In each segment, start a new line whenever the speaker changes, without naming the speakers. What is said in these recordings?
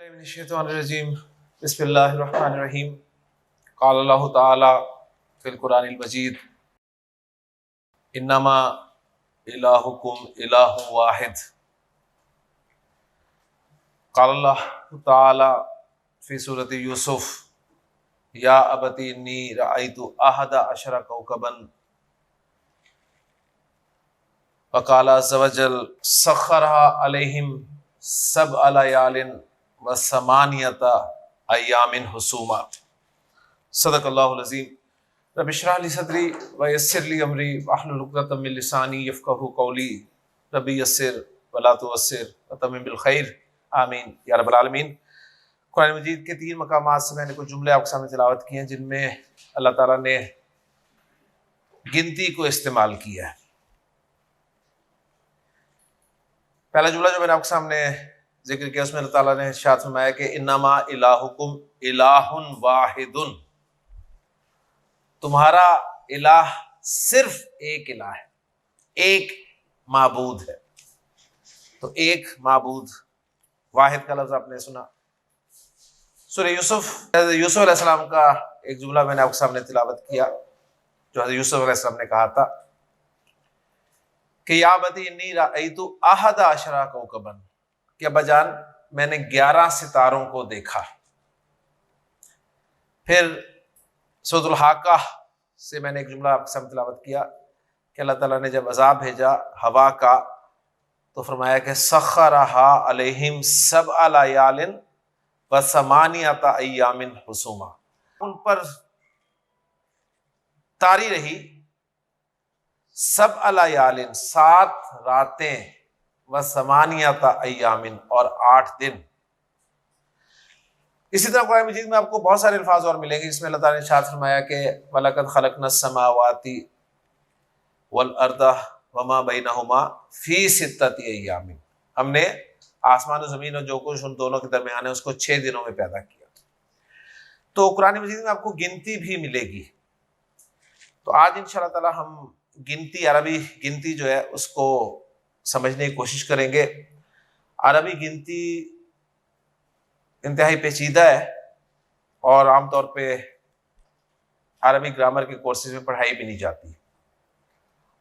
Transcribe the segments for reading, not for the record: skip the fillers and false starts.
बिस्मिल्लाहिर्रहमानिर्रहीम बिस्मिल्लाहिर्रहमानिर्रहीम क़ाल अल्लाहु तआला फ़िल क़ुरानिल मजीद इन्नमा इलाहुकुम इलाहुन वाहिद क़ाल अल्लाहु तआला फ़ी सूरति यूसुफ़ या अबती इन्नी रअयतु अहद अशरा कौकबन व क़ाल अज़्ज़ा व जल सख़्ख़रहा अलैहिम सबअ लयालिन व समानियता अय्यामिन हुसूमा। सदक़ल्लाहुल अज़ीम। रब्बि इश्रह ली सदरी व यस्सिर ली अमरी वहलुल उक़दतम मिन लिसानी यफ़क़हू क़ौली रब्बि यस्सिर व ला तुअस्सिर व तम्मिम बिल खैर आमीन या रब्बल आलमीन। कुरान मजीद के 3 मकामात से मैंने कुछ जुमले आपके सामने तिलावत किए हैं जिनमें अल्लाह ताला ने गिनती को इस्तेमाल किया है। पहला जुमला जो मैंने आपके सामने जिक्र किया उसमें अल्लाह ताला ने इरशाद फरमाया कि इन्नमा इलाहुकुम इलाहुन वाहिदुन, तुम्हारा इलाह सिर्फ एक इलाह है, एक माबूद है। तो एक माबूद, वाहिद का लफ्ज आपने सुना। सूरह यूसुफ अलैहिस्सलाम का एक जुमला मैंने आपके सामने तिलावत किया जो हज़रत यूसुफ अलैहिस्सलाम ने कहा था कि या बती इन्नी रअयतु अहद अशरा कौकबन, कि अब्बा जान मैंने 11 सितारों को देखा। फिर सूरह हाका से मैंने एक जुमला आपके सामने तिलावत किया कि अल्लाह ताला ने जब अजाब भेजा हवा का तो फरमाया कि सख़्ख़रहा अलैहिम सबअ लयालिन व समानियता अय्यामिन हुसूमा, उन पर तारी रही सबअ लयालिन 7 रातें व समानियता अय्यामिन और 8 दिन। इसी तरह कुरान मजीद में आपको बहुत सारे अल्फाज और मिलेंगे जिसमें अल्लाह ताला ने इरशाद फरमाया कि वलक़द ख़लक़नस समावाति वल अर्दा वमा बैनहुमा फी सित्तति अय्यामिन, हमने आसमान और ज़मीन और जो कुछ उन दोनों के दरमियान है उसको 6 दिनों में पैदा किया। तो कुरान मजीद में आपको गिनती भी मिलेगी। तो आज इंशाअल्लाह ताला हम गिनती, अरबी गिनती जो है उसको समझने की कोशिश करेंगे। अरबी गिनती इंतहाई पेचीदा है और आमतौर पे अरबी ग्रामर के कोर्सेज में पढ़ाई भी नहीं जाती,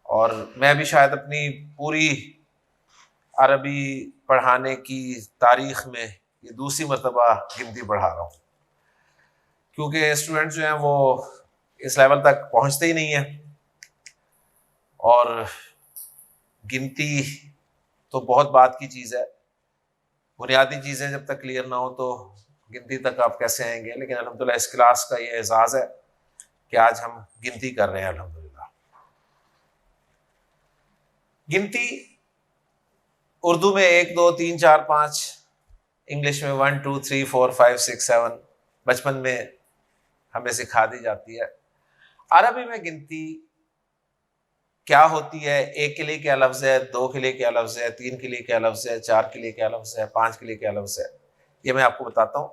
और मैं भी शायद अपनी पूरी अरबी पढ़ाने की तारीख में ये दूसरी मरतबा गिनती पढ़ा रहा हूँ, क्योंकि स्टूडेंट्स जो हैं वो इस लेवल तक पहुँचते ही नहीं हैं। और गिनती तो बहुत बात की चीज़ है, बुनियादी चीज़ें जब तक क्लियर ना हो तो गिनती तक आप कैसे आएंगे। लेकिन अल्हम्दुलिल्लाह इस क्लास का ये एजाज़ है कि आज हम गिनती कर रहे हैं। अल्हम्दुलिल्लाह गिनती उर्दू में 1 2 3 4 5, इंग्लिश में 1 2 3 4 5 6 7 बचपन में हमें सिखा दी जाती है। अरबी में गिनती क्या होती है, 1 के लिए क्या लफ्ज़ है, 2 के लिए क्या लफ्ज़ है, 3 के लिए क्या लफ्ज़ है, 4 के लिए क्या लफ्ज़ है, 5 के लिए क्या लफ्ज़ है, ये मैं आपको बताता हूँ।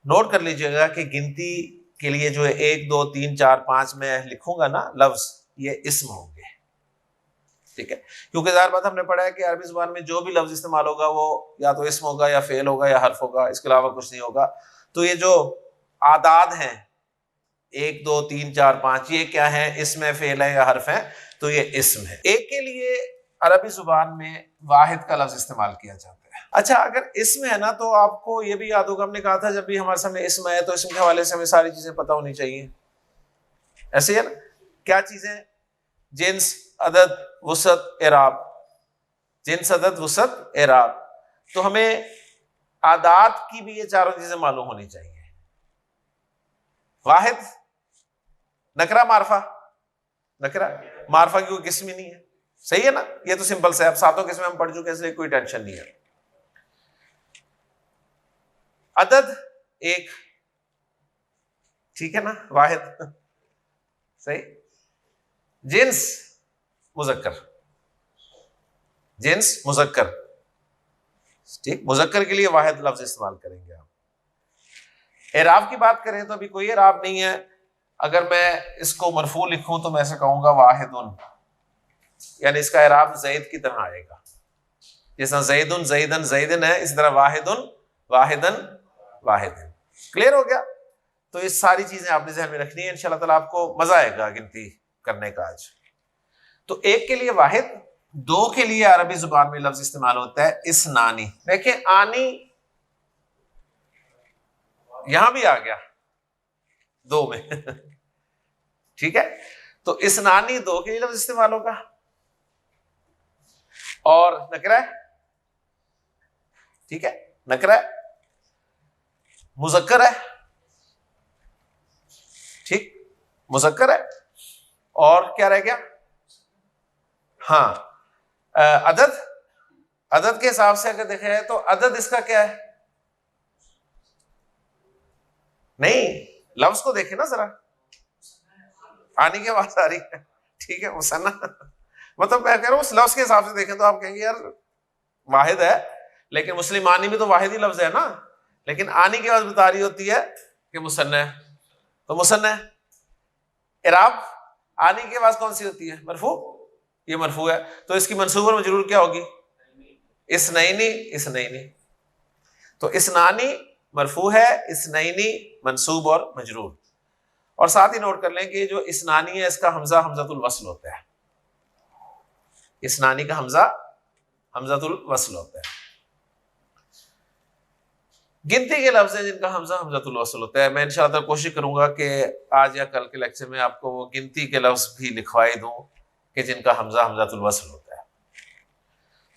नोट कर लीजिएगा कि गिनती के लिए जो है 1 2 3 4 5 में लिखूंगा ना लफ्ज़, ये इस्म होंगे, ठीक है। क्योंकि ज़ाहिर बात हमने पढ़ा है कि अरबी ज़ुबान में जो भी लफ्ज़ इस्तेमाल होगा वो या तो इस्म होगा या फ़ेल होगा या हर्फ होगा, इसके अलावा कुछ नहीं होगा। तो ये जो आदाद हैं 1 2 3 4 5, ये क्या है, इस्म है, फ़ेल है या हर्फ है, तो ये इस्म है। एक के लिए अरबी जुबान में वाहिद का लफ्ज इस्तेमाल किया जाता है। अच्छा, अगर इस्म है ना तो आपको ये भी याद होगा, हमने कहा था जब भी हमारे सामने इस्म है तो इस्म के हवाले से हमें सारी चीजें पता होनी चाहिए, ऐसे है ना। क्या चीजें? जिन्स, अदद, वुसत, एराब। जिन्स, अदद, वुसत, एराब। तो हमें आदात की भी ये चारों चीजें मालूम होनी चाहिए। वाहिद, नकरा, मारफा। नकरा मारफा की कोई किस्म ही नहीं है, सही है ना। ये तो सिंपल से, अब सातों किस्में हम पढ़ चुके हैं, इसलिए कोई टेंशन नहीं है। अदद 1, ठीक है ना, वाहिद, सही। जिन्स मुज़क्कर, जिन्स मुज़क्कर, ठीक। मुज़क्कर के लिए वाहिद लफ्ज इस्तेमाल करेंगे आप। एराब की बात करें तो अभी कोई एराब नहीं है। अगर मैं इसको मरफू लिखूं तो मैं ऐसे कहूंगा वाहिदुन, यानी इसका एराब ज़ैद की तरह आएगा। जिस तरह ज़ैदुन ज़ैदन ज़ैदन है, इस तरह वाहिदुन वाहिदन वाहिदन। क्लियर हो गया? तो ये सारी चीजें आपने ध्यान में रखनी है, इंशाल्लाह ताला आपको मजा आएगा गिनती करने का आज। तो एक के लिए वाहिद, दो के लिए अरबी जुबान में लफ्ज इस्तेमाल होता है इसनानी। देखिए आनी यहां भी आ गया दो में ठीक है, तो इसनानी दो के लिए लफ्ज इस्तेमाल होगा। और नकरा है, ठीक है, नकरा है, मुजक्कर है, ठीक, मुजक्कर है। और क्या रह गया? हाँ, अदद। अदद के हिसाब से अगर देखे तो अदद इसका क्या है? नहीं, लफ्ज को देखे ना जरा, आने की आवाज आ रही है, ठीक है, मुसन्ना मतलब मैं कह रहा हूं उस लफ्ज के हिसाब से देखें तो आप कहेंगे यार वाहिद है, लेकिन मुस्लिम आनी भी तो वाहिद ही लफ्ज है ना, लेकिन आनी की आवाज बता रही होती है कि मुसन्ना है, तो मुसन्ना है। इराब आनी की आवाज कौन सी होती है? मरफू, ये मरफू है, तो इसकी मंसूब और मजरूर क्या होगी? इसनैनी, इसनैनी। तो इसनानी मरफू है, इसनैनी मंसूब और मजरूर। और साथ ही नोट कर लें कि जो इसनानी है इसका हमजा हमजातुल वस्ल होता है, इसनानी का हमजा हमजातुल वस्ल होता है। गिनती के लफ्ज हैं जिनका हमजा हमजातुल वस्ल होता है। मैं इंशाअल्लाह कोशिश करूंगा कि आज या कल के लेक्चर में आपको वो गिनती के लफ्ज भी लिखवाई दूं कि जिनका हमजा हमजातुल वस्ल होता है।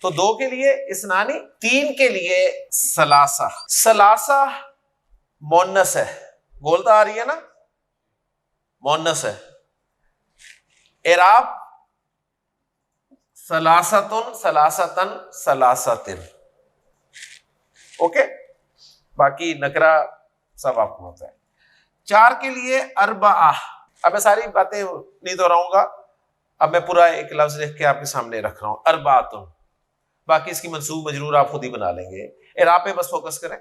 तो दो के लिए इसनानी, तीन के लिए सलासा। सलासा मोन्नस है, बोलता आ रही है ना, मोन्नस है। इराब सलासतुन, सलासतन, सलासतिन। ओके, बाकी नकरा सब आपको होता है। चार के लिए अरबा। अब मैं सारी बातें नहीं दोहराऊंगा, अब मैं पूरा एक लफ्ज लिख के आपके सामने रख रहा हूं, अरबातुन। बाकी इसकी मंसूब मजरूर आप खुद ही बना लेंगे। इराब पे बस फोकस करें,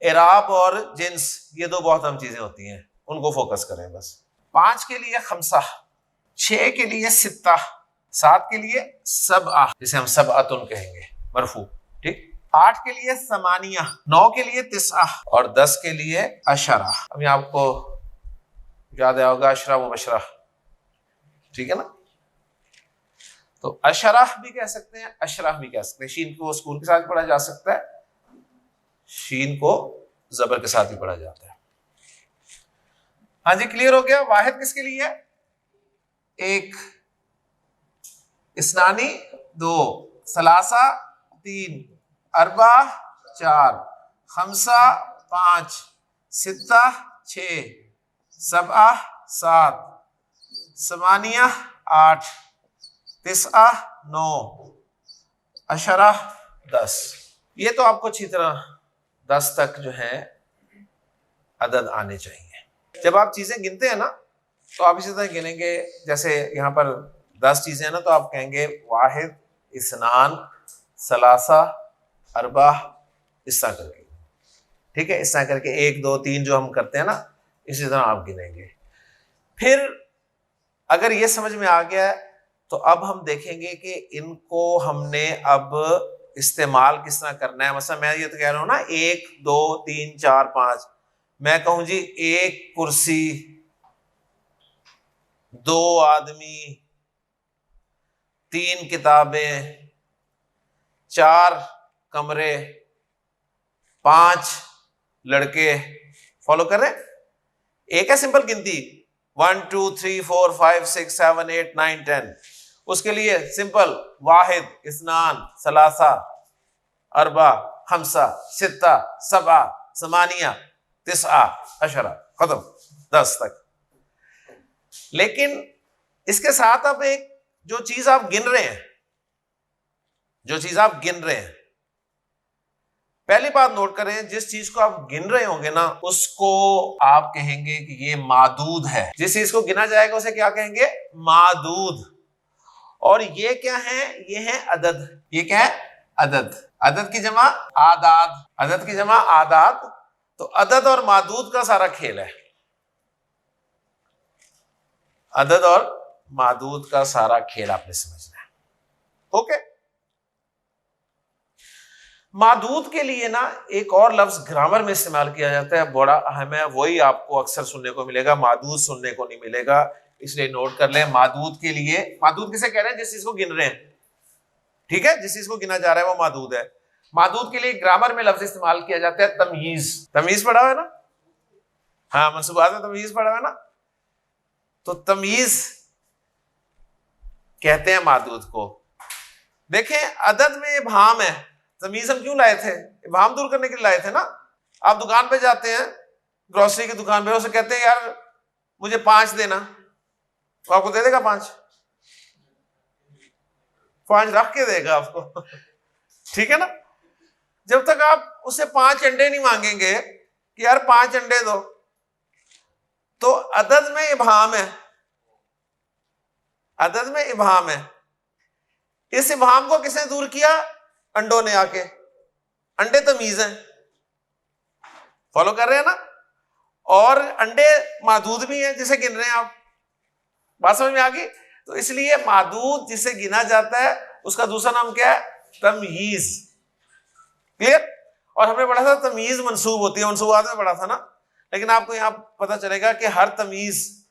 इराब और जिन्स ये दो बहुत अहम चीजें होती हैं, उनको फोकस करें बस। पांच के लिए खमसा, छह के लिए सित्ता, सात के लिए सबआ, जिसे हम सबअतुन कहेंगे मरफू, ठीक। आठ के लिए समानिया, नौ के लिए तिस्आ और 10 के लिए अशरा। अभी आपको याद आया होगा अशरा व बशरा, ठीक है ना। तो अशराह भी कह सकते हैं, अशराह भी कह सकते हैं। शीन को स्कूल के साथ पढ़ा जा सकता है, शीन को जबर के साथ ही पढ़ा जाता है। हाँ जी, क्लियर हो गया। वाहिद किसके लिए है? एक, इसनानी दो, सलासा तीन, अरबा चार, खमसा पांच, सित्ता छह, सबआ सात, समानिया आठ, तिस्आ नौ, अशरा 10। ये तो आपको अच्छी तरह 10 तक जो है अदद आने चाहिए। जब आप चीजें गिनते हैं ना तो आप इसी तरह गिनेंगे, जैसे यहाँ पर 10 चीजें हैं ना, तो आप कहेंगे वाहिद, इसनान, सलासा, अरबा, इस तरह करके, ठीक है, इस तरह करके 1 2 3 जो हम करते हैं ना, इसी तरह आप गिनेंगे। फिर अगर ये समझ में आ गया तो अब हम देखेंगे कि इनको हमने अब इस्तेमाल किस तरह करना है। मतलब मैं ये तो कह रहा हूं ना 1 2 3 4 5, मैं कहूं जी 1 कुर्सी, 2 आदमी, 3 किताबें, 4 कमरे, 5 लड़के। फॉलो कर रहे हैं? एक है सिंपल गिनती 1 2 3 4 5 6 7 8 9 10। उसके लिए सिंपल वाहिद, इस्नान, सलासा, अरबा, खमसा, सित्ता, सबआ, समानिया, तिस्आ, अशरा, खत्म 10 तक। लेकिन इसके साथ अब एक जो चीज आप गिन रहे हैं, जो चीज आप गिन रहे हैं, पहली बात नोट करें, जिस चीज को आप गिन रहे होंगे ना उसको आप कहेंगे कि ये मादूद है। जिस चीज को गिना जाएगा उसे क्या कहेंगे? मादूद। और ये क्या है? ये है अदद। ये क्या है? अदद। अदद की जमा आदाद, अदद की जमा आदाद। तो अदद और मादूद का सारा खेल है, अदद और मादूद का सारा खेल आपने समझना है। ओके, मादूद के लिए ना एक और लफ्ज ग्रामर में इस्तेमाल किया जाता है, बड़ा अहम है, वही आपको अक्सर सुनने को मिलेगा, मादूद सुनने को नहीं मिलेगा, इसलिए नोट कर लें। मादूद के लिए, मादूद किसे कह रहे हैं? जिस चीज को गिन रहे हैं, ठीक है, जिस चीज को गिना जा रहा है वो मादूद है। मादूद के लिए ग्रामर में लफ्ज इस्तेमाल किया जाता है तमयीज। तमयीज पढ़ा हुआ है ना? हाँ, मंसूबात में तमयीज पढ़ा हुआ है ना? तो तमयीज कहते हैं मादूद को। देखें, अदद में इबहाम है, तमीज हम क्यों लाए थे? इबहाम दूर करने के लिए लाए थे ना। आप दुकान पे जाते हैं, ग्रोसरी की दुकान पे, उसे कहते हैं यार मुझे 5 देना, तो आपको दे देगा 5 रख के देगा आपको ठीक है ना। जब तक आप उससे 5 अंडे नहीं मांगेंगे कि यार 5 अंडे दो, तो अदद में इबहाम है, अदद में इबहाम है। इस इबहाम को किसने दूर किया? अंडों ने आके। अंडे तमीज हैं, फॉलो कर रहे हैं ना? और अंडे मादूद भी हैं जिसे गिन रहे हैं आप। बात समझ में आ गई? तो इसलिए मादूद जिसे गिना जाता है उसका दूसरा नाम क्या है? तमयीज। क्लियर? और हमने पढ़ा था तमीज मंसूब होती है, मंसूबात में पढ़ा था ना। लेकिन आपको यहां पता चलेगा कि हर तमीज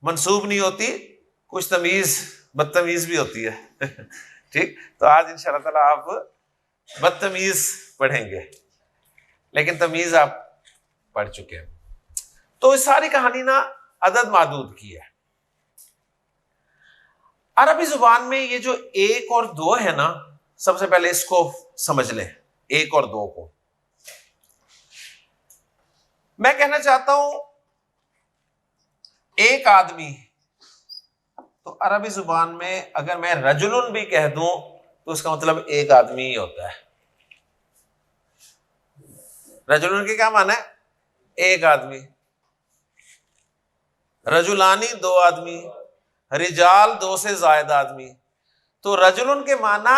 मंसूब नहीं होती, कुछ तमीज बदतमीज भी होती है ठीक, तो आज इंशाअल्लाह ताला आप बदतमीज पढ़ेंगे, लेकिन तमीज आप पढ़ चुके हैं। तो इस सारी कहानी ना अदद मादूद की है। अरबी जुबान में ये जो 1 और 2 है ना, सबसे पहले इसको समझ लें, 1 और 2 को। मैं कहना चाहता हूं एक आदमी, तो अरबी जुबान में अगर मैं रजुलुन भी कह दूं तो उसका मतलब एक आदमी ही होता है। रजुलुन के क्या माना है? एक आदमी। रजुलानी 2 आदमी, रिजाल 2 से ज्यादा आदमी। तो रजुलुन के माना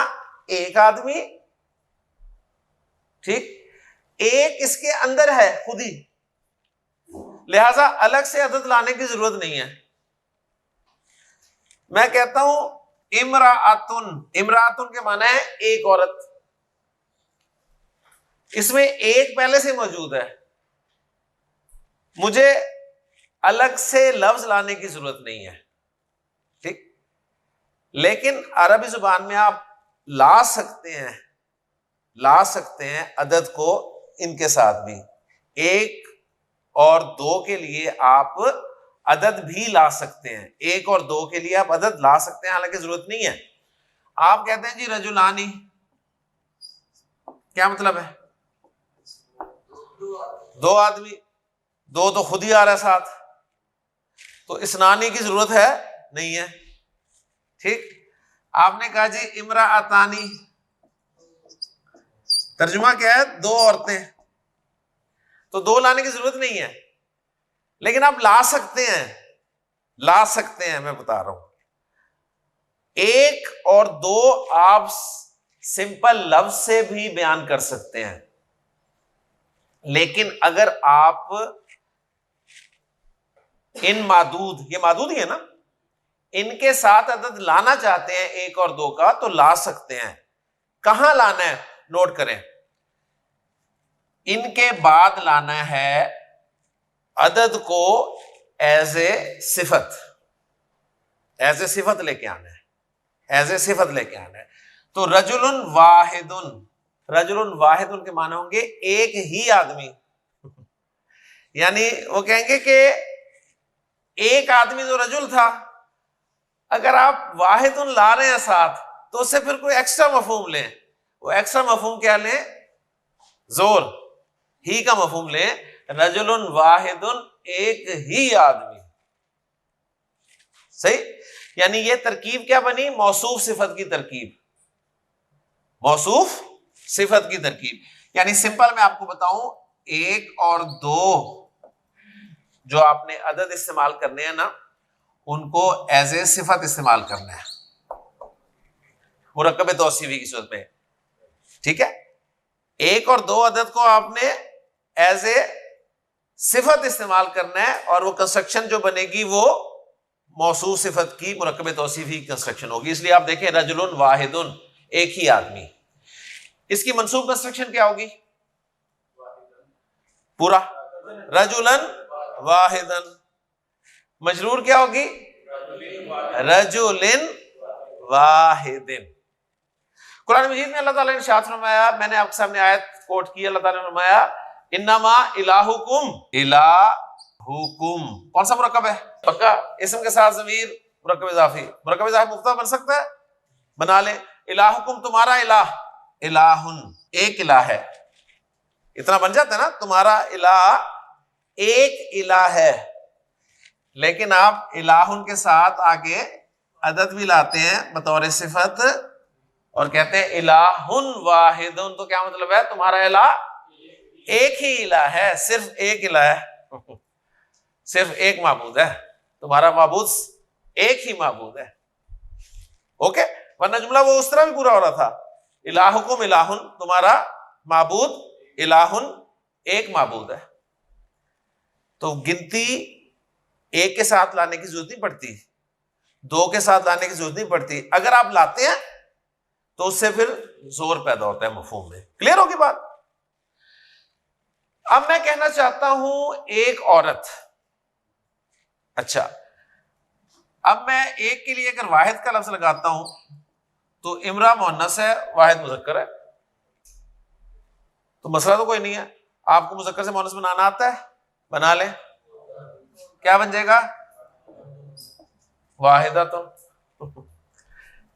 एक आदमी, ठीक, एक इसके अंदर है खुद ही, लिहाजा अलग से अदद लाने की जरूरत नहीं है। मैं कहता हूं इमराअतुन, इमराअतुन के माना है एक औरत, इसमें एक पहले से मौजूद है, मुझे अलग से लफ्ज लाने की जरूरत नहीं है, ठीक। लेकिन अरबी जुबान में आप ला सकते हैं अदद को इनके साथ भी। 1 और 2 के लिए आप अदद भी ला सकते हैं, 1 और 2 के लिए आप अदद ला सकते हैं, हालांकि जरूरत नहीं है। आप कहते हैं जी रजुलानी, क्या मतलब है? 2 आदमी, 2 तो खुद ही आ रहा है साथ, तो इसनानी की जरूरत है नहीं है, ठीक। आपने कहा जी इमराअतानी, तर्जुमा क्या है? 2 औरतें, तो 2 लाने की जरूरत नहीं है, लेकिन आप ला सकते हैं, मैं बता रहा हूं। 1 और 2 आप सिंपल लफ्ज से भी बयान कर सकते हैं, लेकिन अगर आप इन मादूद, ये मादूद ही है ना, इनके साथ अदद लाना चाहते हैं 1 और 2 का, तो ला सकते हैं। कहां लाना है? नोट करें, इनके बाद लाना है अदद को एज ए सिफत, लेके आना है, तो रजुलुन वाहिदुन के माने होंगे एक ही आदमी यानी वो कहेंगे कि एक आदमी जो रजुल था, अगर आप वाहिदुन ला रहे हैं साथ, तो उससे फिर कोई एक्स्ट्रा मफहूम लें। वो एक्स्ट्रा मफहूम क्या लें? जोर ही का मफहूम लें, रजुलुन वाहिदुन, एक ही आदमी। सही, यानी ये तरकीब क्या बनी? मौसूफ सिफत की तरकीब। यानी सिंपल मैं आपको बताऊं, 1 और 2 जो आपने अदद इस्तेमाल करने हैं ना, उनको एज ए सिफत इस्तेमाल करना है मुरक्कब तौसीफी की सूरत में, ठीक है। 1 और 2 अदद को आपने एज ए सिफत इस्तेमाल करना है, और वो कंस्ट्रक्शन जो बनेगी वो मौसूफ सिफत की मुरक्कब तौसीफी कंस्ट्रक्शन होगी। इसलिए आप देखें रजुलुन वाहिदुन, एक ही आदमी। इसकी मंसूब कंस्ट्रक्शन क्या होगी? पूरा, रजुलन वाहिदन। मजरूर क्या होगी? रजुलिन वाहिदिन। कुरान मजीद में अल्लाह ताला ने इरशाद फरमाया, मैंने आपके सामने आयत कोट की, अल्लाह ताला ने फरमाया इन्नमा इलाहुकुम इलाहुकुम। कौन सा मुरक्कब है? पक्का इस्म के साथ ज़मीर मुरक्कब इज़ाफी। मुरक्कब इज़ाफी मुफ्ता बन सकता है, बना ले। इलाहुकुम तुम्हारा इलाह, इलाहुन एक इलाह है, इतना बन जाता है ना, तुम्हारा इलाह एक इलाह है। लेकिन आप इलाहुन के साथ आगे अदद भी लाते हैं बतौर सिफत और कहते हैं इलाहुन वाहिदुन, तो क्या मतलब है? तुम्हारा इलाह एक ही इलाह है, सिर्फ एक इलाह है, सिर्फ एक माबूद है, तुम्हारा माबूद एक ही माबूद है। ओके, वरना जुमला वो उस तरह भी पूरा हो रहा था, इलाहुकुम इलाहुन, तुम्हारा माबूद इलाहुन एक माबूद है। तो गिनती एक के साथ लाने की जरूरत नहीं पड़ती, दो के साथ लाने की जरूरत नहीं पड़ती। अगर आप लाते हैं तो उससे फिर जोर पैदा होता है मफहूम में। क्लियर होगी बात? अब मैं कहना चाहता हूं एक औरत, अच्छा अब मैं एक के लिए अगर वाहिद का लफ्ज लगाता हूं तो इमरा मुन्नस है, वाहिद मुजक्कर है, तो मसला तो कोई नहीं है। आपको मुजक्कर से मुन्नस बनाना आता है? बना ले। क्या बन जाएगा? वाहिदातुन,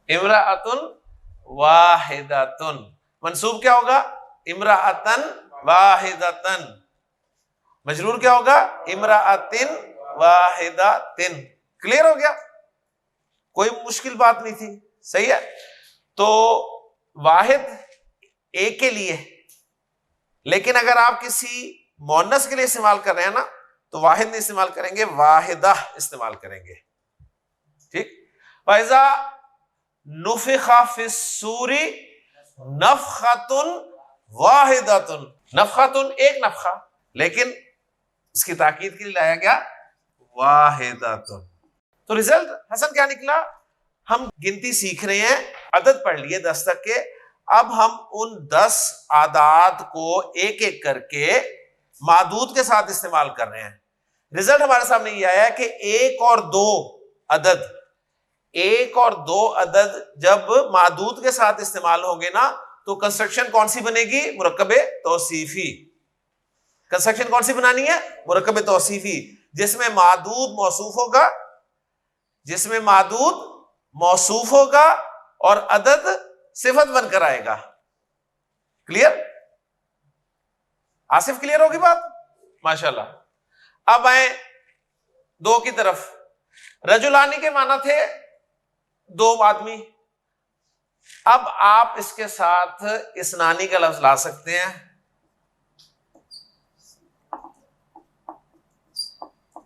इमराअतुन वाहिदातुन। मंसूब क्या होगा? इमराअतन वाहिदातन। मजरूर क्या होगा? इमराअतिन वाहिदातिन। क्लियर हो गया? कोई मुश्किल बात नहीं थी, सही है। तो वाहिद एक के लिए, लेकिन अगर आप किसी मुअन्नस के लिए इस्तेमाल कर रहे हैं ना, तो वाहिद नहीं इस्तेमाल करेंगे, वाहिदा इस्तेमाल करेंगे। ठीक। फैजा नुफिखा फिस्सूरी नफखतुन वाहिदतुन। नफखतुन एक नफखा, लेकिन इसकी ताकीद के लिए लाया गया वाहिदतुन। तो रिजल्ट हसन क्या निकला? हम गिनती सीख रहे हैं, अदद पढ़ लिए 10 तक के। अब हम उन 10 आदाद को एक एक करके मादूद के साथ इस्तेमाल कर रहे हैं। रिजल्ट हमारे सामने ये आया कि एक और दो अदद जब मादूद के साथ इस्तेमाल होंगे ना, तो कंस्ट्रक्शन कौन सी बनेगी? मुरक्कबे तौसीफी। कंस्ट्रक्शन कौन सी बनानी है? मुरक्कबे तौसीफी, जिसमें मादूद मौसूफ होगा और अदद सिफत बनकर आएगा। क्लियर? आसिफ क्लियर होगी बात? माशाल्लाह। अब आए दो की तरफ। रजुलानी के माना थे दो आदमी। अब आप इसके साथ इसनानी का लफ्ज ला सकते हैं।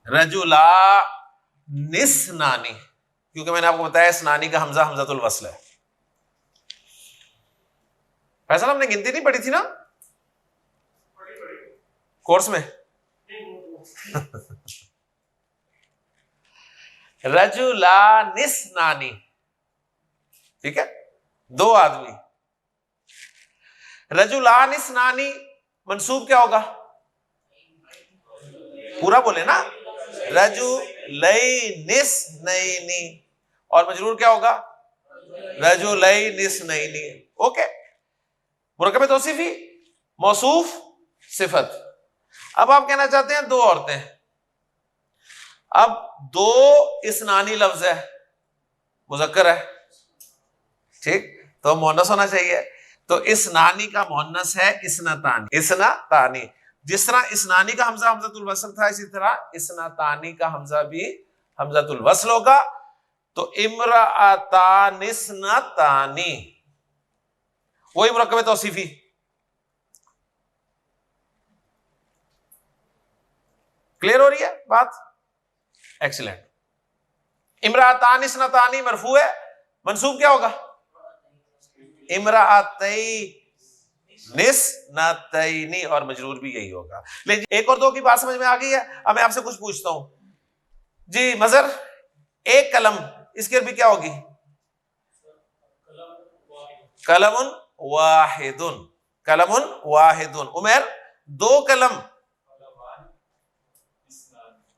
रजुला निस्नानी, क्योंकि मैंने आपको बताया इसनानी का हमजा हमजातुल वस्ल है। फैसल हमने गिनती नहीं पढ़ी थी ना कोर्स में? रजुला निस्नानी, ठीक है, दो आदमी। रजुला निस्नानी मंसूब क्या होगा? पूरा बोले ना, रजुलैनिस्नैनी। और मजरूर क्या होगा? रजुलैनिस्नैनी। ओके, मुरक्कब तौसीफी, मौसूफ, सिफत। अब आप कहना चाहते हैं दो औरतें। अब दो इसनानी लफ्ज है, मुजक्कर है, ठीक, तो मुअन्नस होना चाहिए। तो इसनानी का मुअन्नस है इसनतानी। इसनतानी, जिस तरह इसनानी का हमजा हमजातुल वस्ल था, इसी तरह इसनतानी का हमजा भी हमजातुल वस्ल होगा। तो इम्राअतानिस्नतानी, वही मुरक्कब तौसीफी। क्लियर हो रही है बात? एक्सीलेंट। इम्राअतानिस्नतानी मरफू है, मंसूब क्या होगा? इम्राअतैनिस्नतैनी, और मजरूर भी यही होगा। लेकिन एक और दो की बात समझ में आ गई है? अब मैं आपसे कुछ पूछता हूं जी मजर, एक कलम, इसकी अरबी क्या होगी? कलमुन वाहिदुन, कलमुन वाहिदुन। उमर, 2 कलम।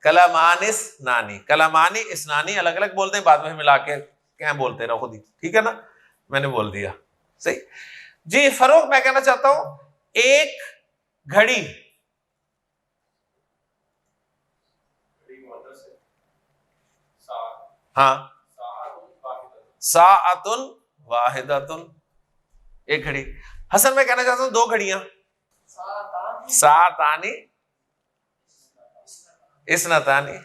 कलमानिस नानी, कलमानी इसनानी अलग अलग बोलते हैं, बाद में मिला के क्या बोलते रहो खुद ही, ठीक है ना, मैंने बोल दिया सही जी। फरोख, मैं कहना चाहता हूं एक घड़ी, हाँ, साअतुन वाहिदतुन, एक घड़ी। हसन, मैं कहना चाहता हूं 2 घड़ियां, सातानी इसनतानी,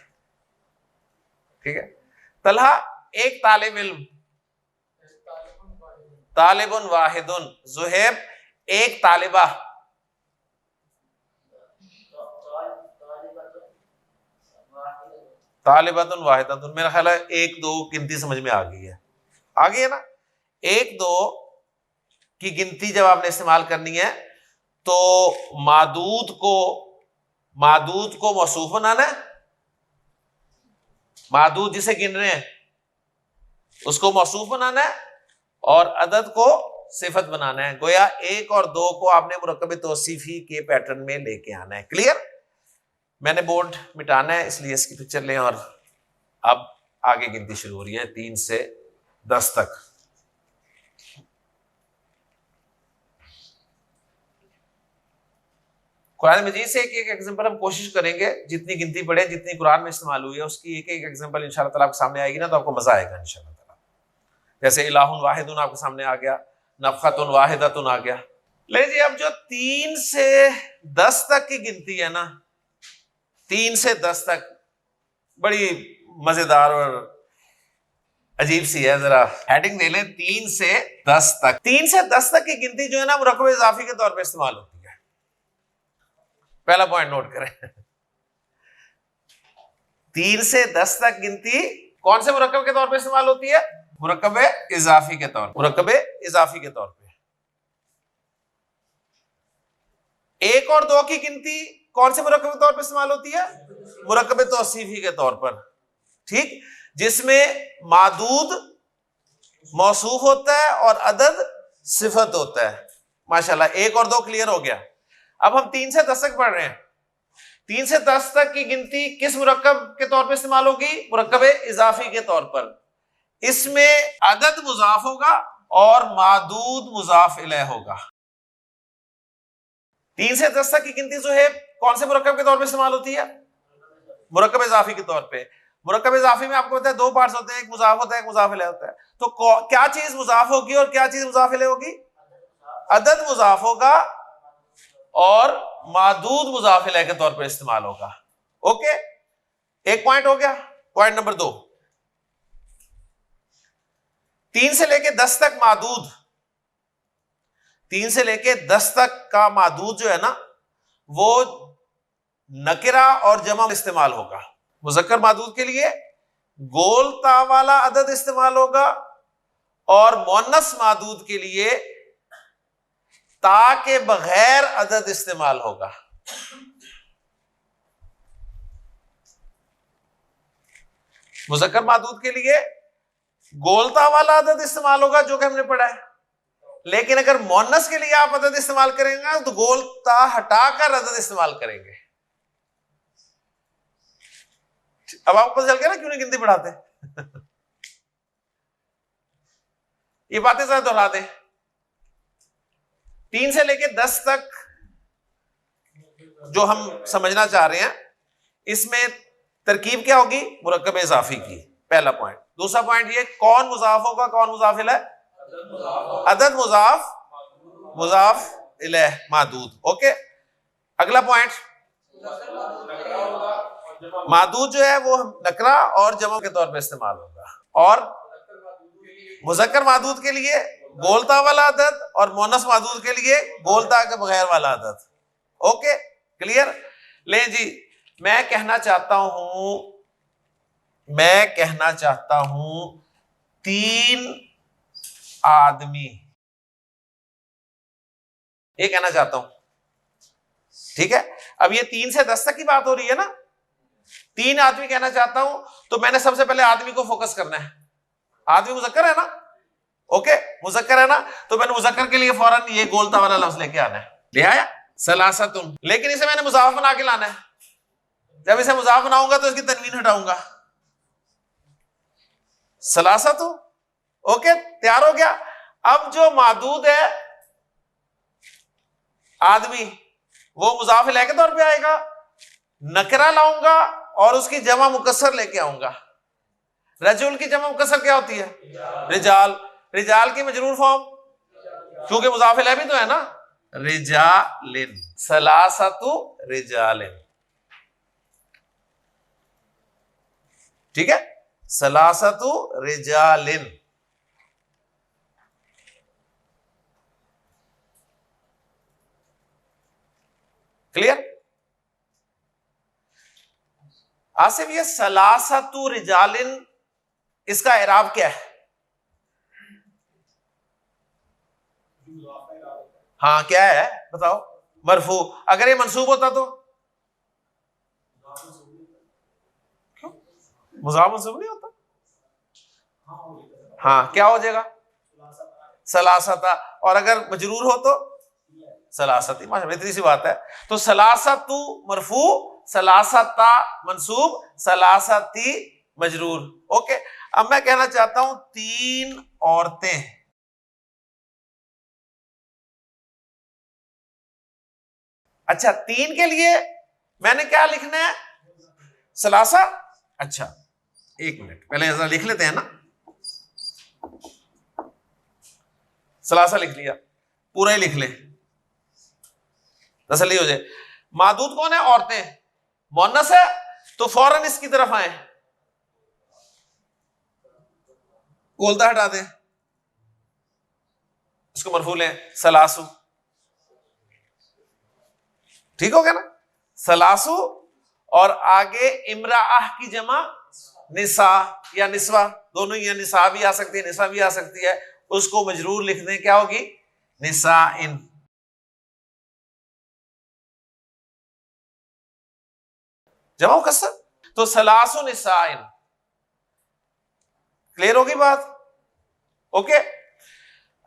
ठीक है। तलहा, एक तालिब इल्म, तालिबुन वाहिदुन। जुहैब, एक तालिबा, तालिबतुन वाहिदतुन। मेरा ख्याल है 1 2 गिनती समझ में आ गई है, आ गई है ना। 1 2 की गिनती जब आपने इस्तेमाल करनी है तो मादूद को मौसूफ बनाना है, मादूद जिसे गिन रहे हैं उसको मौसूफ बनाना है, और अदद को सिफत बनाना है। गोया 1 और 2 को आपने मुरक्कब तौसीफी के पैटर्न में लेके आना है। क्लियर? मैंने बोर्ड मिटाना है इसलिए इसकी पिक्चर लें, और अब आगे गिनती शुरू हो रही है 3 से 10 तक। कुरान मजीद से एक एग्जांपल हम कोशिश करेंगे, जितनी गिनती पढ़े, जितनी कुरान में इस्तेमाल हुई है उसकी एक एग्जांपल इंशाअल्लाह ताला आपके सामने आएगी ना, तो आपको मजा आएगा इंशाअल्लाह ताला। जैसे इलाहुन वाहिदुन आपके सामने आ गया, नफखतुन वाहिदतुन आ गया। ले जी, अब जो 3 से 10 तक की गिनती है ना, 3 से 10 तक बड़ी मजेदार और अजीब सी है, जरा हेडिंग दे लें 3 से 10 तक। 3 से 10 तक की गिनती जो है ना मुरक्कब इजाफी के तौर पे इस्तेमाल होती है। पहला पॉइंट नोट करें, 3 से 10 तक गिनती कौन से मुरक्कब के तौर पे इस्तेमाल होती है? मुरक्कब इजाफी के तौर, मुरक्कब इजाफी के तौर पे। 1 और 2 की गिनती कौन से मुरक्कब के तौर पे इस्तेमाल होती है? मुरक्कब तौसीफी के तौर पर, ठीक, जिसमें मादूद मौसूफ होता है और अदद सिफत होता है। माशाल्लाह, 1 और 2 क्लियर हो गया। अब हम 3 से 10 तक पढ़ रहे हैं। 3 से 10 तक की गिनती किस मुरक्कब के तौर पे इस्तेमाल होगी? मुरक्कब इजाफी के तौर पर। इसमें अदद मुजाफ होगा और मादूद मुजाफ इलैह होगा। 3 से 10 तक की गिनती जो है कौन से मुरक्कब के तौर पे इस्तेमाल होती है? मुरक्कब इजाफी के तौर पे। मुरक्कब इजाफी में आपको पता है 2 पार्ट्स होते हैं, एक मुजाफ होता है, एक मुजाफ इलैह होता है। तो क्या चीज मुजाफ होगी और क्या चीज मुजाफ इलैह होगी? अदद मुजाफ होगा और मादूद मुजाफ इलैह के तौर पर इस्तेमाल होगा। ओके, एक पॉइंट हो गया। पॉइंट नंबर 2, 3 से लेके 10 तक मादूद, 3 से लेके 10 तक का मादूद जो है ना, वो नकिरा और जमा इस्तेमाल होगा। मुज़क्कर मादूद के लिए गोल ता वाला अदद इस्तेमाल होगा, और मुअन्नस मादूद के लिए ता के बगैर अदद इस्तेमाल होगा। मुज़क्कर मादूद के लिए गोलता वाला अदद इस्तेमाल होगा, जो कि हमने पढ़ा है। लेकिन अगर मुअन्नस के लिए आप अदद इस्तेमाल करेंगे तो गोलता हटाकर अदद इस्तेमाल करेंगे। अब आपको पता चल गया ना क्यों नहीं गिनती बढ़ाते। ये बातें जरा दोहरा दे। 3 से लेके 10 तक जो हम समझना चाह रहे हैं, इसमें तरकीब क्या होगी? मुरक्कब इजाफी की, पहला पॉइंट। दूसरा पॉइंट ये, कौन मुजाफ होगा, कौन मुजाफ इलैह? अदद मुजाफ मुजाफ इलैह मादूद। ओके, अगला पॉइंट, मादूद जो है वो नकरा और जमा के तौर पे इस्तेमाल होगा, और मुज़क्कर मादूद के लिए गोलता वाला अदद और मुअन्नस मादूद के लिए गोलता के बगैर वाला अदद। Okay, clear? ले जी, मैं कहना चाहता हूं 3 आदमी, ये कहना चाहता हूं, ठीक है। अब ये 3 से 10 तक की बात हो रही है ना, 3 आदमी कहना चाहता हूं, तो मैंने सबसे पहले आदमी को फोकस करना है। आदमी मुज़क्कर है ना, ओके, मुजक्कर है ना, तो मैंने मुजक्कर के लिए फौरन ये गोलता वाला लफ्ज लेके आना है, ले आया सलासतुन। लेकिन इसे मैंने मुजाफ बना के लाना है, जब इसे मुजाफ बनाऊंगा तो इसकी तनवीन हटाऊंगा, सलासतु। ओके, तैयार हो गया। अब जो मादूद है आदमी, वो मुजाफ इलैह के तौर पे आएगा, नकरा लाऊंगा और उसकी जमा मुकस्सर लेके आऊंगा। रजुल की जमा मुकस्सर क्या होती है? रिजाल। रिजाल की मजरूर फॉर्म, क्योंकि मुजाफ इलैह भी तो है ना, रिजालिन, सलासतु रिजालिन। ठीक है, सलासतु रिजालिन। क्लियर? आसिफ, ये सलासतु रिजालिन, इसका इराब क्या है? हाँ, क्या है बताओ? मरफू। अगर ये मंसूब होता तो? क्यों? मुज़ाफ मंसूब नहीं होता? हाँ, क्या हो जाएगा? सलासता। और अगर मजरूर हो तो सलासती। माशाअल्लाह, इतनी सी बात है। तो सलासतु मरफू, सलासता मंसूब, सलासती मजरूर। ओके, अब मैं कहना चाहता हूं 3 औरतें। अच्छा, 3 के लिए मैंने क्या लिखना है? सलासा। अच्छा, 1 मिनट, पहले ऐसा लिख लेते हैं ना। सलासा लिख लिया, पूरा ही लिख ले, तसल्ली हो जाए। मादूद कौन है? औरतें। मुन्नस है तो फौरन इसकी तरफ आए, गोलता हटा दें, इसको मरफू लें, सलासु। ठीक हो गया ना? सलासु। और आगे इमराह की जमा निसा या निस्वा, दोनों ही है, निसा भी आ सकती है, निसा भी आ सकती है, उसको मजरूर लिख दें, क्या होगी? निसा इन। जमा मुकस्सर, तो सलासु निसा इन। क्लियर होगी बात? ओके,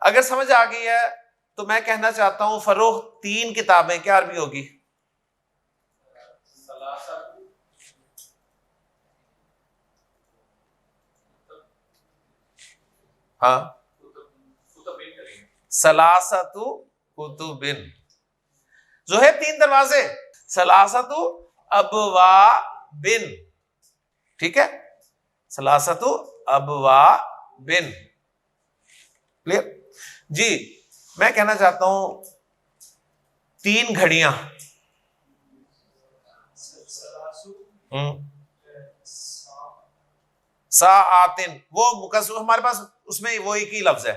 अगर समझ आ गई है तो मैं कहना चाहता हूं फरोख 3 किताबें क्या अरबी होगी? हाँ, सलासतु कुतुबिन। जो है 3 दरवाजे, सलासतु अबवा बिन। ठीक है, सलासतु अबवा बिन। क्लियर जी? मैं कहना चाहता हूं 3 घड़ियां। साआतिन, वो मुकस्सर हमारे पास, उसमें वो एक ही लफ्ज है,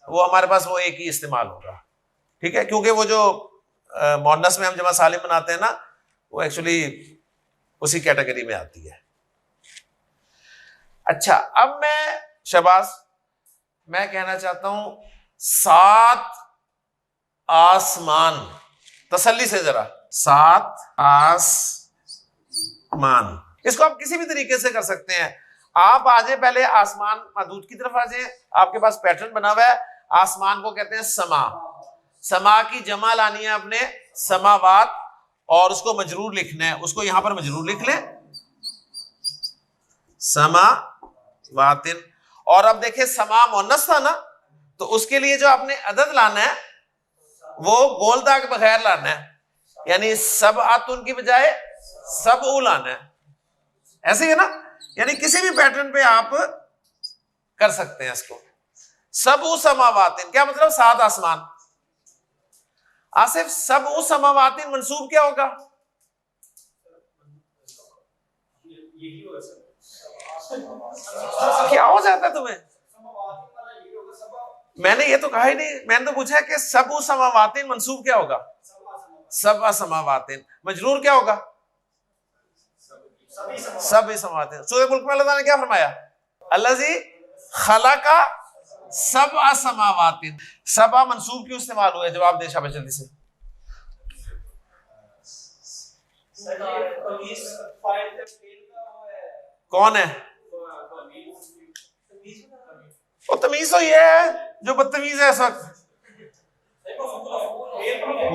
वो हमारे पास वो एक ही इस्तेमाल होगा। ठीक है, क्योंकि वो जो मुअन्नस में हम जमा सालिम बनाते हैं ना, वो एक्चुअली उसी कैटेगरी में आती है। अच्छा, अब मैं शबाज, मैं कहना चाहता हूं 7 आसमान। तसल्ली से जरा, 7 आसमान। इसको आप किसी भी तरीके से कर सकते हैं। आप आ जाए पहले आसमान मदूद की तरफ आ जाए, आपके पास पैटर्न बना हुआ है। आसमान को कहते हैं समा। समा की जमा लानी है अपने, समावात, और उसको मजरूर लिखना है, उसको यहां पर मजरूर लिख लें, समा वातिन। और अब देखिए, समा मुन्नस था ना, तो उसके लिए जो आपने अदद लाना है वो गोलता के बगैर लाना है, यानी सब आतुन की बजाय सब ऊ लाना है। ऐसे है ना, यानी किसी भी पैटर्न पे आप कर सकते हैं इसको। सब ऊ समावातिन, क्या मतलब? 7 आसमान। आसिफ, सब ऊ समावातिन मंसूब क्या होगा? क्या हो जाता है तुम्हें? मैंने ये तो कहा ही नहीं, मैंने तो पूछा है कि सब ऊ समावातिन मंसूब क्या होगा? सब समावातिन। मजरूर क्या होगा? सब समावातिन। सूरह मुल्क में अल्लाह ताला ने क्या फरमाया? अल्लाजी खलका सबअ समावातिन। सबअ मंसूब क्यों इस्तेमाल हुआ है? जवाब दे शाबाश जल्दी से। कौन है वो? तमीज तो ये है जो बदतमीज है इस वक्त?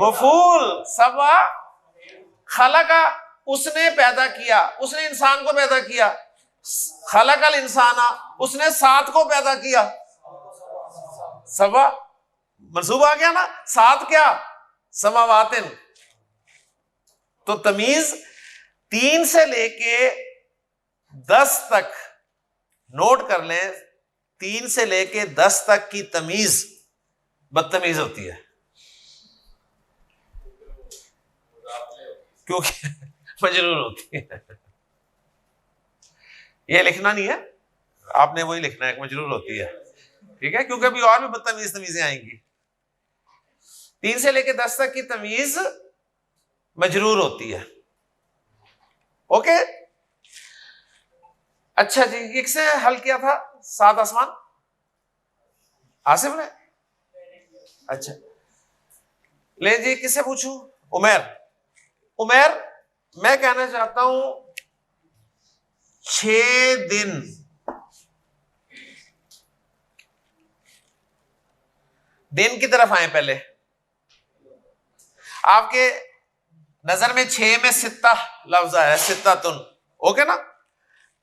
मफूल सबा खलका, उसने पैदा किया, उसने इंसान को पैदा किया। खलकल इंसाना, उसने 7 को पैदा किया। सबा मंसूब आ गया ना, 7 क्या? समावातिन। तो तमीज 3 से लेके 10 तक नोट कर लें, 3 से लेके 10 तक की तमीज बदतमीज होती है, क्योंकि मजरूर होती है। ये लिखना नहीं है, आपने वही लिखना है, मजरूर होती है, ठीक है, क्योंकि अभी और भी बदतमीज तमीजें आएंगी। 3 से लेके 10 तक की तमीज मजरूर होती है। ओके, अच्छा जी, एक से हल किया था 7 आसमान आसिफ ने। अच्छा ले जी, किससे पूछूं? उमैर। उमैर, मैं कहना चाहता हूं 6 दिन दिन की तरफ आए। पहले आपके नजर में 6 में सित्ता लफ्ज आया, सित्तातुन, ओके ना?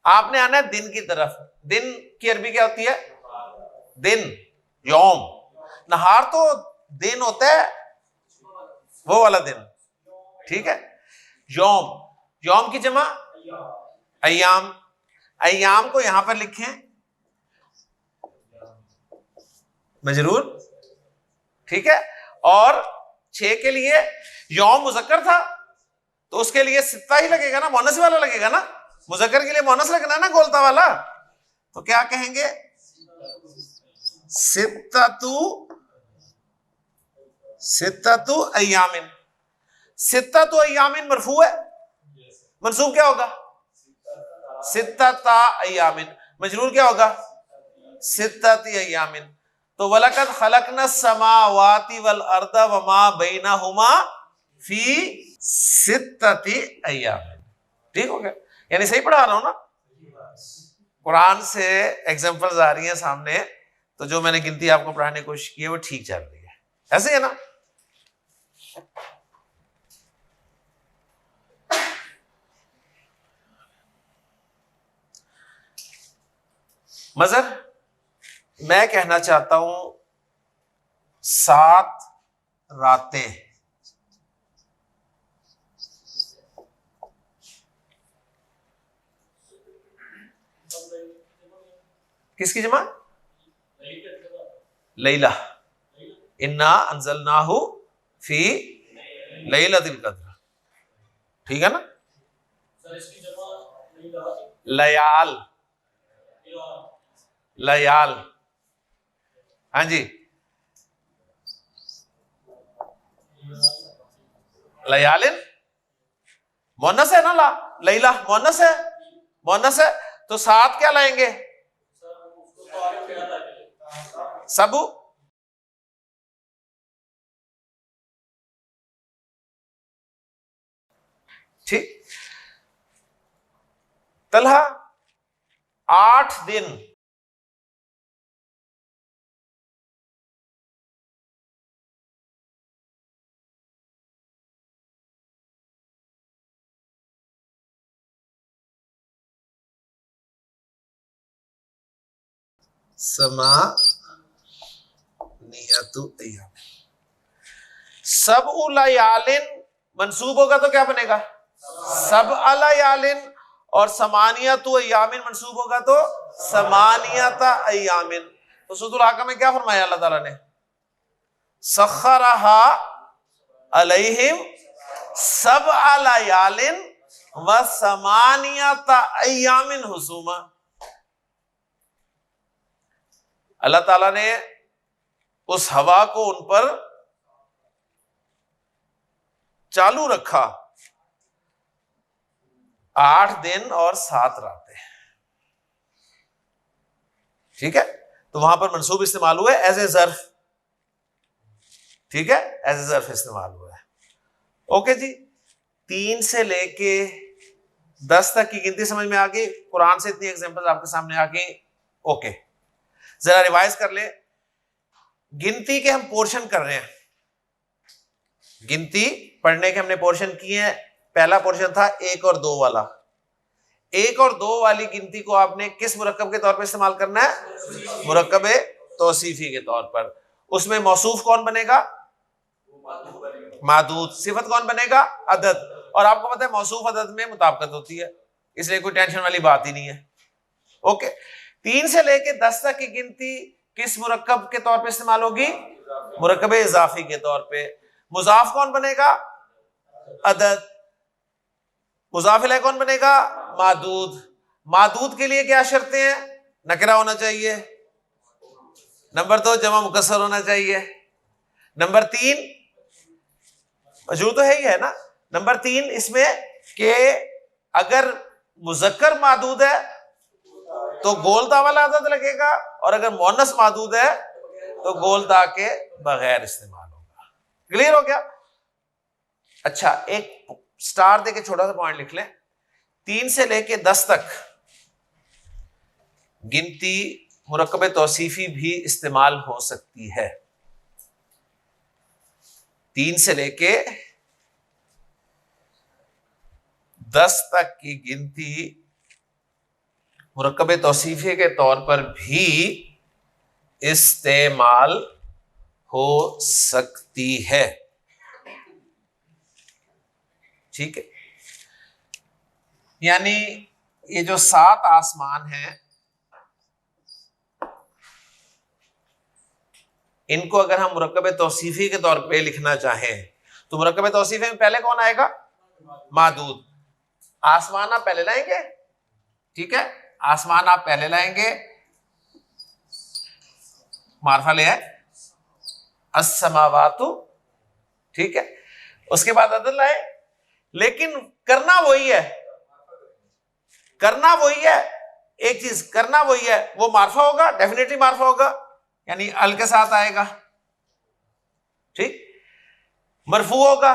आपने आना है दिन की तरफ। दिन की अरबी क्या होती है? दिन, यौम। नहार तो दिन होता है, वो वाला दिन, ठीक है। यौम, यौम की जमा अय्याम। अय्याम को यहां पर लिखें मजरूर, ठीक है। और 6 के लिए यौम मुजक्कर था तो उसके लिए सित्ता ही लगेगा ना, मोनस वाला लगेगा ना। मुजक्कर के लिए मोनस लगना है ना, गोलता वाला। तो क्या कहेंगे? सित्ततु, सित्ततु अय्यामिन। सित्ततु अय्यामिन मरफू है, मंसूब क्या होगा? सित्तता अय्यामिन। मजरूर क्या होगा? सित्तती अय्यामिन। तो वलकद खलकना समावाति वल अर्दा वमा बैनहुमा फी सित्तती अय्यामिन। ठीक हो गया? यानी सही पढ़ा रहा हूं ना? कुरान से एग्जांपल्स आ रही हैं सामने, तो जो मैंने गिनती आपको पढ़ाने की कोशिश की है वो ठीक चल रही है, ऐसे है ना? मजर, मैं कहना चाहता हूं 7 रातें। किसकी जमा? लैला। इन्ना अंजलनाहु फी लैलतिल कद्र, ठीक है ना? लयाल, लयाल, हाँ जी, लयालिन मोनस है ना, ला लैला मोनस है, मोनस है। तो 7 क्या लाएंगे? सबू। ठीक। तलहा 8 दिन समा नियतु अय्याम। सब उलयालिन मंसूब होगा तो क्या बनेगा? सब अलयालिन। और समानियतु अय्यामिन मंसूब होगा तो समानियता अय्यामिन। तो सूरह हाका में क्या फरमाया अल्लाह ताला ने? सखरहा अलैहिम सब अलयालिन व समानियता अय्यामिन हुसूमा। अल्लाह ताला ने उस हवा को उन पर चालू रखा 8 दिन और 7 रातें, ठीक है। तो वहां पर मंसूब इस्तेमाल हुआ है एज ए ज़र्फ, ठीक है, एज ए ज़र्फ इस्तेमाल हुआ है। ओके जी, 3 से लेके 10 तक की गिनती समझ में आ गई। कुरान से इतनी एग्जांपल्स आपके सामने आ गई। ओके, जरा रिवाइज कर ले। गिनती के हम पोर्शन कर रहे हैं, गिनती पढ़ने के हमने पोर्शन किए हैं। पहला पोर्शन था 1 और 2 वाला। 1 और 2 वाली गिनती को आपने किस मुरक्कब के तौर पर इस्तेमाल करना है? मुरक्कब तौसीफी के तौर पर। उसमें मौसूफ कौन बनेगा? मादूद। सिफत कौन बनेगा? अदद। और आपको पता है मौसूफ अदद में मुताबिकत होती है, इसलिए कोई टेंशन वाली बात ही नहीं है। ओके, 3 से लेके 10 तक की गिनती किस मुरक्कब के तौर पे इस्तेमाल होगी? मुरक्कब इजाफी के तौर पे। मुजाफ कौन बनेगा? अदद। मुजाफ इलैह कौन बनेगा? मादूद। मादूद के लिए क्या शर्तें हैं? नकरा होना चाहिए, नंबर 2 जमा मुकस्सर होना चाहिए, नंबर 3 मजरूर तो है ही है ना, नंबर 3 इसमें कि अगर मुजक्कर मादूद है तो गोलता वाला अदद लगेगा, और अगर मोनस मादूद है तो गोलता के बगैर इस्तेमाल होगा। क्लियर हो गया? अच्छा, एक स्टार देके छोटा सा पॉइंट लिख लें। 3 से लेके 10 तक गिनती मुरक्कब तौसीफी भी इस्तेमाल हो सकती है। 3 से लेके 10 तक की गिनती मुरक्कब तौसीफी के तौर पर भी इस्तेमाल हो सकती है। ठीक है, यानी ये जो 7 आसमान हैं, इनको अगर हम मुरक्कब तौसीफी के तौर पे लिखना चाहें तो मुरक्कब तौसीफी में पहले कौन आएगा? मादूद। आसमान आप पहले लाएंगे, ठीक है, आसमान आप पहले लाएंगे, मार्फा ले आए अस्समावातु, ठीक है, उसके बाद अदद लाए, लेकिन करना वही है, करना वही है, एक चीज करना वही है, वो मार्फा होगा, डेफिनेटली मार्फा होगा, यानी अल के साथ आएगा, ठीक, मरफू होगा,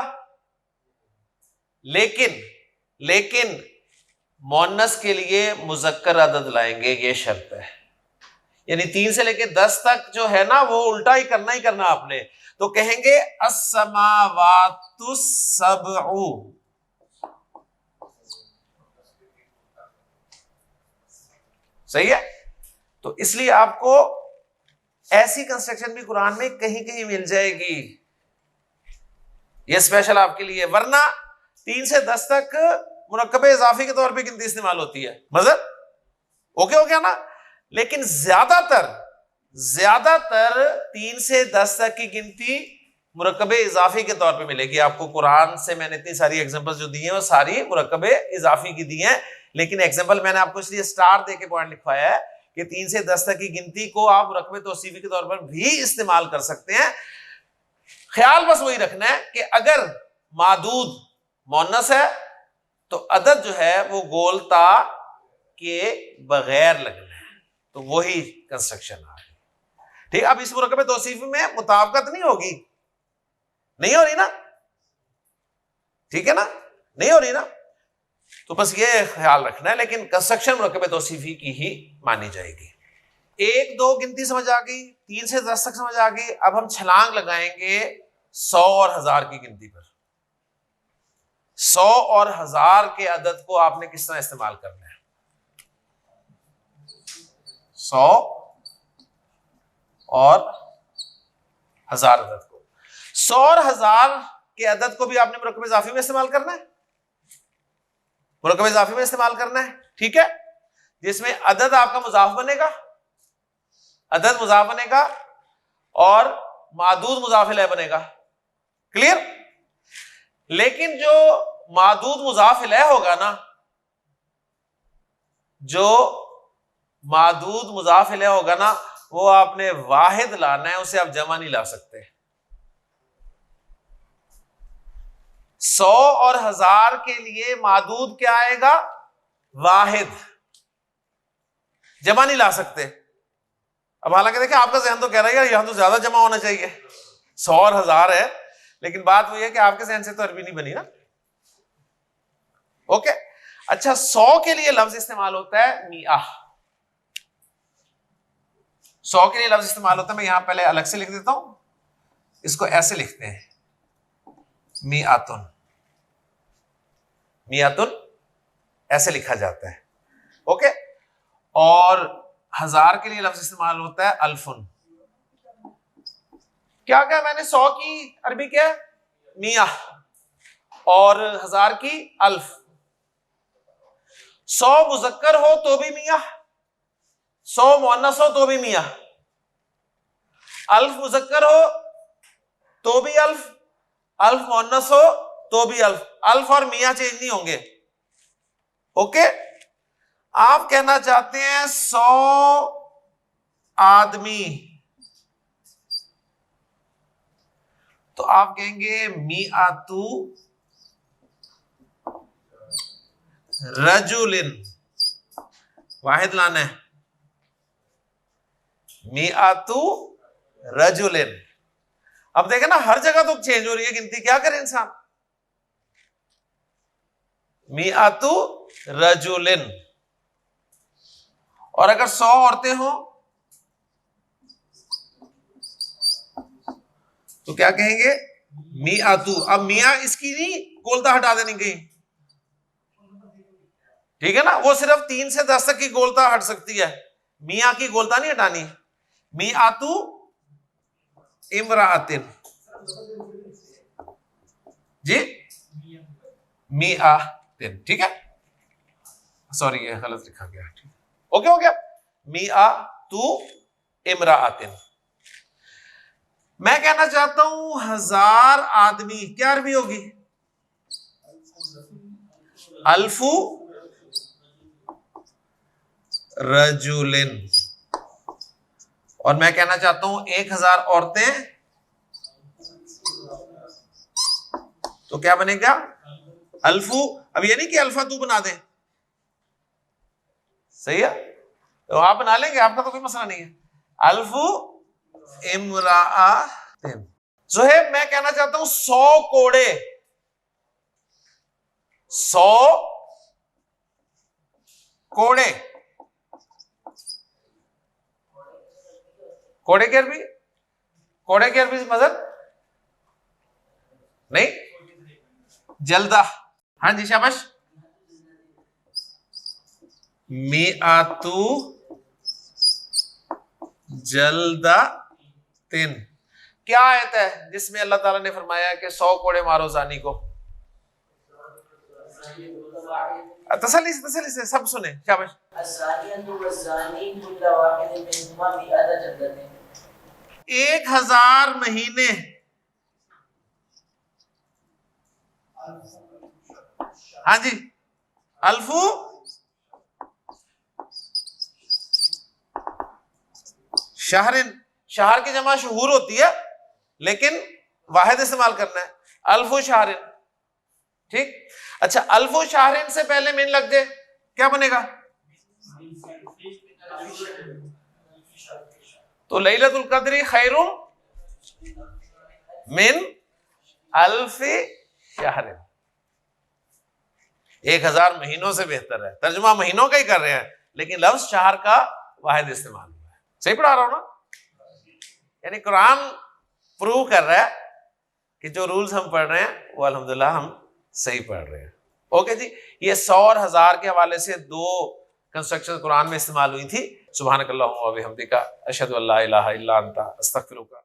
लेकिन मोन्नस के लिए मुजक्कर अदद लाएंगे, ये शर्त है। यानी 3 से लेके 10 तक जो है ना, वो उल्टा ही करना आपने। तो कहेंगे अस्समावातु सबउ, सही है। तो इसलिए आपको ऐसी कंस्ट्रक्शन भी कुरान में कहीं कहीं मिल जाएगी, ये स्पेशल आपके लिए। वरना 3 से 10 तक मुरक्कब इजाफी के तौर पे गिनती इस्तेमाल होती है। मजर ओके हो गया ना? लेकिन ज्यादातर 3 से 10 तक की गिनती मुरक्कब इजाफी के तौर पे मिलेगी आपको। कुरान से मैंने इतनी सारी एग्जांपल्स जो दी हैं वो सारी मुरक्कब इजाफी की दी हैं, लेकिन एग्जांपल मैंने आपको इसलिए स्टार दे के पॉइंट लिखवाया है कि 3 से 10 तक की गिनती को आप मुरक्कब तौसीफी के तौर पर भी इस्तेमाल कर सकते हैं। ख्याल बस वही रखना है कि अगर मादूद मोन्नस है तो अदद जो है वो गोलता के बगैर लगना है, तो वही कंस्ट्रक्शन आ रही। ठीक, अब इस मुरक्कब तौसीफी में मुताबिकत नहीं होगी, नहीं हो रही ना, ठीक है ना, नहीं हो रही ना, तो बस ये ख्याल रखना है। लेकिन कंस्ट्रक्शन मुरक्कब तौसीफी की ही मानी जाएगी। 1 2 गिनती समझ आ गई, 3 से 10 तक समझ आ गई। अब हम छलांग लगाएंगे 100 और 1000 की गिनती पर। 100 और 1000 के अदद को आपने किस तरह इस्तेमाल करना है? 100 और 1000 अदद को, 100 और 1000 के अदद को भी आपने मुरक्कब इजाफी में इस्तेमाल करना है, मुरक्कब इजाफी में इस्तेमाल करना है, ठीक है, जिसमें अदद आपका मुजाफ बनेगा, अदद मुजाफ बनेगा और मादूद मुजाफ इलैह बनेगा। क्लियर? लेकिन जो मादूद मुजाफ इलैह होगा ना, जो मादूद मुजाफ इलैह होगा ना, वो आपने वाहिद लाना है, उसे आप जमा नहीं ला सकते। 100 और 1000 के लिए मादूद क्या आएगा? वाहिद, जमा नहीं ला सकते। अब हालांकि देखिए आपका ज़हन तो कह रहा है यहां तो ज्यादा जमा होना चाहिए, 100 और 1000 है, लेकिन बात वही है कि आपके ज़हन से तो अरबी नहीं बनी ना। ओके, अच्छा, 100 के लिए लफ्ज इस्तेमाल होता है मिया। 100 के लिए लफ्ज इस्तेमाल होता है, मैं यहां पहले अलग से लिख देता हूं, इसको ऐसे लिखते हैं, मियातुन, मियातुन ऐसे लिखा जाता है, ओके। और 1000 के लिए लफ्ज इस्तेमाल होता है अल्फुन। क्या क्या मैंने 100 की अरबी क्या है मिया, और 1000 की अल्फ। 100 मुजक्कर हो तो भी मिया, 100 मुअन्नस हो तो भी मिया, अल्फ मुजक्कर हो तो भी अल्फ, अल्फ मुअन्नस हो तो भी अल्फ, अल्फ और मिया चेंज नहीं होंगे, ओके। आप कहना चाहते हैं 100 आदमी, तो आप कहेंगे मिआतु रजुलिन, वाहिद लाना है, मिआतु रजुलिन। अब देखें ना, हर जगह तो चेंज हो रही है गिनती, क्या करे इंसान, मिआतु रजुलिन। और अगर 100 औरतें हो तो क्या कहेंगे मिआतु। अब मिया इसकी नहीं गोलता हटा देनी कहीं, ठीक है ना, वो सिर्फ 3 से 10 तक की गोलता हट सकती है, मिया की गोलता नहीं हटानी। मिआतु इमरातिन, जी मिआतिन, ठीक है, सॉरी ये गलत लिखा गया, ओके हो गया। मिआतु इमरातिन। मैं कहना चाहता हूं 1000 आदमी, क्या अरबी होगी अल्फु रजुलिन। और मैं कहना चाहता हूं 1000 औरतें, तो क्या बनेगा अल्फु। अब ये नहीं कि अल्फा तू बना दे, सही है, तो आप बना लेंगे, आपका तो कोई मसला नहीं है। अल्फु इमराअतिन। ज़ुहैब मैं कहना चाहता हूं 100 कोड़े, 100 कोड़े, कोड़े की अरबी, कोड़े की अरबी मजर नहीं, जल्दा, हाँ जी शाबाश। मिआतु जल्दातिन। क्या आयत है जिसमें अल्लाह ताला ने फरमाया कि 100 कोड़े मारो जानी को? तसल्ली से सब सुने, शाबाश। 1000 महीने, हाँ जी, अल्फू शहरिन, शहर की जमा शहूर होती है लेकिन वाहिद इस्तेमाल करना है, अल्फू शहरिन, ठीक। अच्छा, अल्फू शहरिन से पहले मिन लग जाए क्या बनेगा? तो लैलतुल कद्री खैरुम मिन अल्फी शहरिन, 1000 महीनों से बेहतर है। तर्जुमा महीनों का ही कर रहे हैं लेकिन लफ्ज शहर का वाहिद इस्तेमाल हुआ है। सही पढ़ा रहा हूं ना? यानी कुरान प्रूव कर रहा है कि जो रूल्स हम पढ़ रहे हैं वो अल्हम्दुलिल्लाह हम सही पढ़ रहे हैं। ओके जी, ये 100 और 1000 के हवाले से 2 कंस्ट्रक्शन कुरान में इस्तेमाल हुई थी। सुभानकल्लाहुम्मा व बिहम्दिका अशहदु अल्ला इलाहा इल्ला अंता अस्तगफिरुका।